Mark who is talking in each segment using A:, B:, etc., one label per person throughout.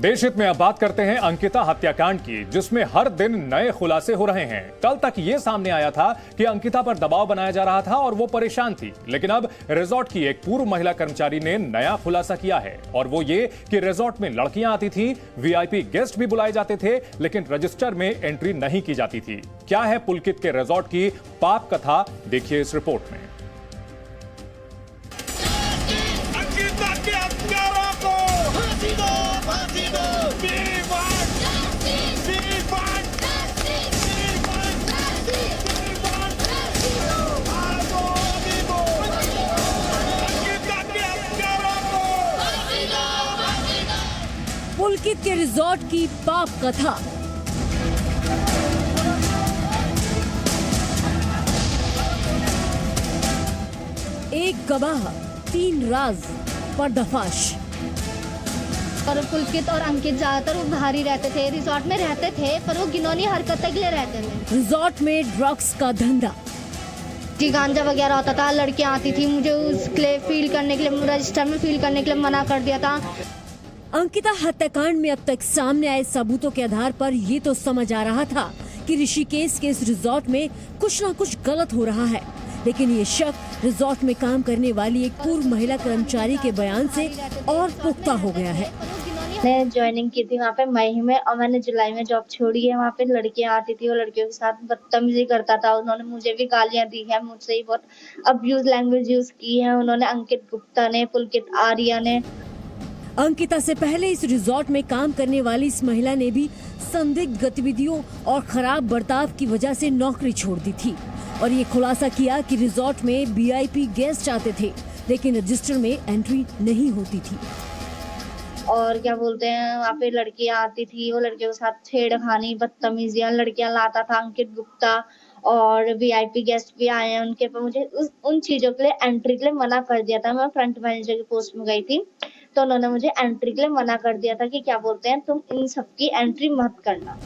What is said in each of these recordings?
A: देशहित में अब बात करते हैं अंकिता हत्याकांड की, जिसमें हर दिन नए खुलासे हो रहे हैं। कल तक ये सामने आया था कि अंकिता पर दबाव बनाया जा रहा था और वो परेशान थी, लेकिन अब रिजॉर्ट की एक पूर्व महिला कर्मचारी ने नया खुलासा किया है और वो ये कि रिजॉर्ट में लड़कियां आती थी, वीआईपी गेस्ट भी बुलाए जाते थे, लेकिन रजिस्टर में एंट्री नहीं की जाती थी। क्या है पुलकित के रिजॉर्ट की पाप कथा, देखिए इस रिपोर्ट में।
B: पुलकित के रिजॉर्ट की पाप कथा। एक गवाह, 3 राज, पर्दाफाश।
C: और पुलकित और अंकित ज्यादातर वो बाहर ही रहते थे, रिजॉर्ट में रहते थे पर वो घिनौनी हरकतें के लिए रहते थे।
B: रिजॉर्ट में ड्रग्स का धंधा,
C: गांजा वगैरह होता था, लड़कियां आती थी, मुझे उसके लिए फील करने के लिए, रजिस्टर में फील करने के लिए मना कर दिया था।
B: अंकिता हत्याकांड में अब तक सामने आए सबूतों के आधार पर ये तो समझ आ रहा था कि ऋषिकेश के इस रिजॉर्ट में कुछ न कुछ गलत हो रहा है, लेकिन ये शक रिजॉर्ट में काम करने वाली एक पूर्व महिला कर्मचारी के बयान से और पुख्ता हो गया है।
C: मैंने ज्वाइनिंग की थी वहाँ पे मई में और मैंने जुलाई में जॉब छोड़ी है। वहाँ पे लड़कियाँ आती थी, वो लड़कियों के साथ बदतमीजी करता था। उन्होंने मुझे भी गालियाँ दी है, मुझसे ही बहुत अब्यूज लैंग्वेज यूज की है उन्होंने, अंकित गुप्ता ने, पुलकित आर्या ने।
B: अंकिता से पहले इस रिजॉर्ट में काम करने वाली इस महिला ने भी संदिग्ध गतिविधियों और खराब बर्ताव की वजह से नौकरी छोड़ दी थी और ये खुलासा किया कि रिजॉर्ट में वीआईपी गेस्ट आते थे, लेकिन रजिस्टर में एंट्री नहीं होती थी।
C: और क्या बोलते हैं, वहाँ पे लड़कियां आती थी, वो लड़कियों के साथ छेड़खानी, बदतमीजियां लड़कियां लाता था अंकित गुप्ता, और वीआईपी गेस्ट भी आए हैं उनके पर। मुझे उन चीजों के लिए एंट्री के लिए मना कर दिया था। मैं फ्रंट मैनेजर की पोस्ट में गई थी तो उन्होंने मुझे एंट्री के लिए मना कर दिया था कि क्या बोलते हैं, तुम इन सबकी एंट्री मत करना।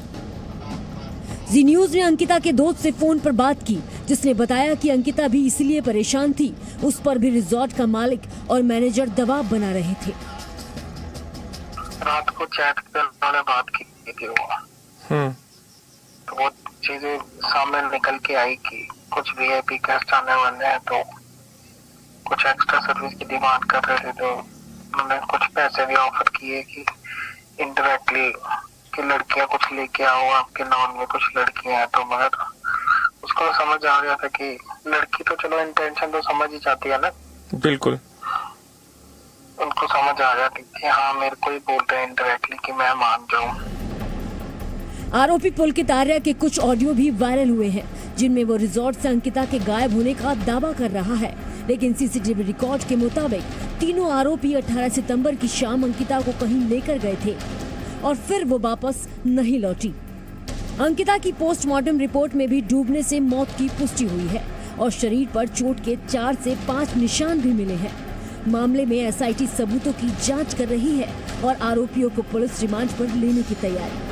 B: जी न्यूज ने अंकिता के दोस्त से फोन पर बात की, जिसने बताया कि अंकिता भी इसलिए परेशान थी, उस पर भी रिजॉर्ट का मालिक और मैनेजर दबाव बना रहे थे।
D: रात को चैट पे उन्होंने बात की थी तो वो चीजें सामने निकल के आई कि कुछ वीआईपी गेस्ट आने वाले हैं तो कुछ एक्स्ट्रा सर्विस की डिमांड कर रहे थे, तो उन्होंने कुछ पैसे भी ऑफर किए कि इनडायरेक्टली कि लड़कियां कुछ लेके आओ, आपके नाम में कुछ लड़कियां हैं। तो मगर उसको समझ आ गया था कि लड़की तो चलो इंटेंशन तो समझ ही जाती है ना।
E: बिल्कुल
D: उनको समझ आ गया कि हाँ मेरे को ही बोल रहे हैं इनडायरेक्टली कि मैं मान जाऊं।
B: आरोपी पुलकित आर्या के कुछ ऑडियो भी वायरल हुए हैं, जिनमें वो रिजॉर्ट से अंकिता के गायब होने का दावा कर रहा है, लेकिन सीसीटीवी रिकॉर्ड के मुताबिक तीनों आरोपी 18 सितंबर की शाम अंकिता को कहीं लेकर गए थे और फिर वो वापस नहीं लौटी। अंकिता की पोस्टमार्टम रिपोर्ट में भी डूबने से मौत की पुष्टि हुई है और शरीर पर चोट के 4 से 5 निशान भी मिले हैं। मामले में एसआईटी सबूतों की जांच कर रही है और आरोपियों को पुलिस रिमांड पर लेने की तैयारी।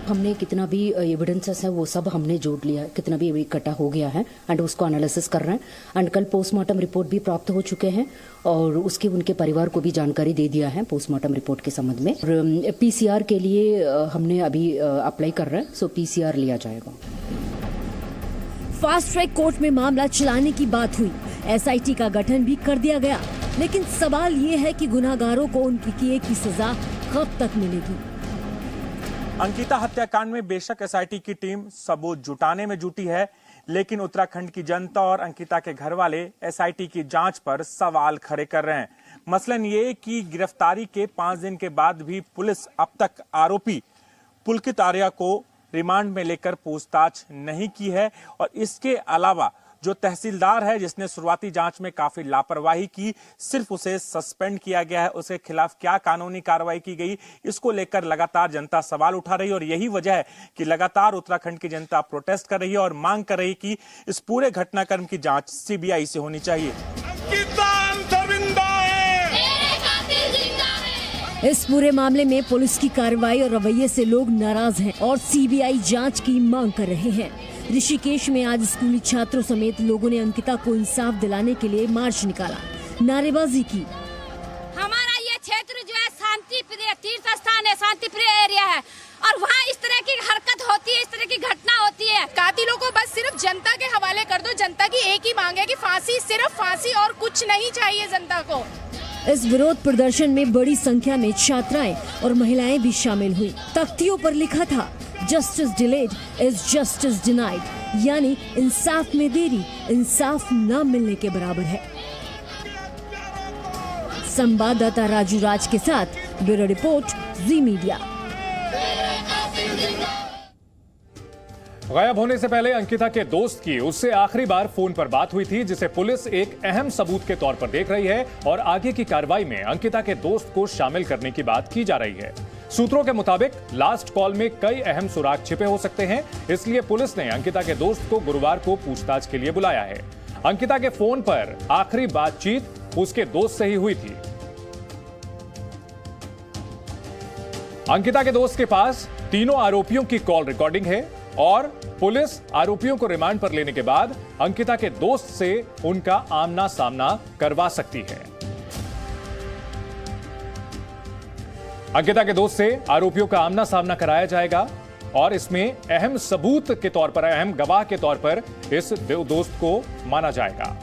F: हमने कितना भी एविडेंसेस है वो सब हमने जोड़ लिया, कितना भी इकट्ठा हो गया है एंड उसको एनालिसिस कर रहे हैं एंड कल पोस्टमार्टम रिपोर्ट भी प्राप्त हो चुके हैं और उसके उनके परिवार को भी जानकारी दे दिया है पोस्टमार्टम रिपोर्ट के संबंध में। और पीसीआर के लिए हमने अभी अप्लाई कर रहे हैं, सो पीसीआर लिया जाएगा।
B: फास्ट ट्रैक कोर्ट में मामला चलाने की बात हुई, एसआईटी का गठन भी कर दिया गया, लेकिन सवाल ये है कि गुनाहगारों को उनकी किए की सजा कब तक मिलेगी।
E: अंकिता हत्याकांड में बेशक एसआईटी की टीम सबूत जुटाने में जुटी है, लेकिन उत्तराखंड की जनता और अंकिता के घर वाले एसआईटी की जांच पर सवाल खड़े कर रहे हैं। मसलन ये कि गिरफ्तारी के 5 दिन के बाद भी पुलिस अब तक आरोपी पुलकित आर्या को रिमांड में लेकर पूछताछ नहीं की है और इसके अलावा जो तहसीलदार है जिसने शुरुआती जांच में काफी लापरवाही की, सिर्फ उसे सस्पेंड किया गया है। उसके खिलाफ क्या कानूनी कार्रवाई की गई, इसको लेकर लगातार जनता सवाल उठा रही है और यही वजह है कि लगातार उत्तराखंड की जनता प्रोटेस्ट कर रही है और मांग कर रही है कि इस पूरे घटनाक्रम की जांच सीबीआई से होनी चाहिए।
B: इस पूरे मामले में पुलिस की कार्रवाई और रवैये से लोग नाराज हैं और सीबीआई जांच की मांग कर रहे हैं। ऋषिकेश में आज स्कूली छात्रों समेत लोगों ने अंकिता को इंसाफ दिलाने के लिए मार्च निकाला, नारेबाजी की।
G: हमारा ये क्षेत्र जो है शांति प्रिय तीर्थ स्थान सुनसान है, शांतिप्रिय एरिया है और वहाँ इस तरह की हरकत होती है, इस तरह की घटना होती है।
H: कातिलों को बस सिर्फ जनता के हवाले कर दो। जनता की एक ही मांग है कि फांसी, सिर्फ फांसी और कुछ नहीं चाहिए जनता को।
B: इस विरोध प्रदर्शन में बड़ी संख्या में छात्राएं और महिलाएं भी शामिल हुई। तख्तियों पर लिखा था justice delayed is justice denied, यानी इंसाफ में देरी इंसाफ न मिलने के बराबर है। संवाददाता राजू राज के साथ ब्यूरो रिपोर्ट, जी मीडिया।
A: गायब होने से पहले अंकिता के दोस्त की उससे आखिरी बार फोन पर बात हुई थी, जिसे पुलिस एक अहम सबूत के तौर पर देख रही है और आगे की कार्रवाई में अंकिता के दोस्त को शामिल करने की बात की जा रही है। सूत्रों के मुताबिक लास्ट कॉल में कई अहम सुराग छिपे हो सकते हैं, इसलिए पुलिस ने अंकिता के दोस्त को गुरुवार को पूछताछ के लिए बुलाया है। अंकिता के फोन पर आखिरी बातचीत उसके दोस्त से ही हुई थी। अंकिता के दोस्त के पास तीनों आरोपियों की कॉल रिकॉर्डिंग है और पुलिस आरोपियों को रिमांड पर लेने के बाद अंकिता के दोस्त से उनका आमना सामना करवा सकती है। अंकिता के दोस्त से आरोपियों का आमना सामना कराया जाएगा और इसमें अहम सबूत के तौर पर, अहम गवाह के तौर पर इस दोस्त को माना जाएगा।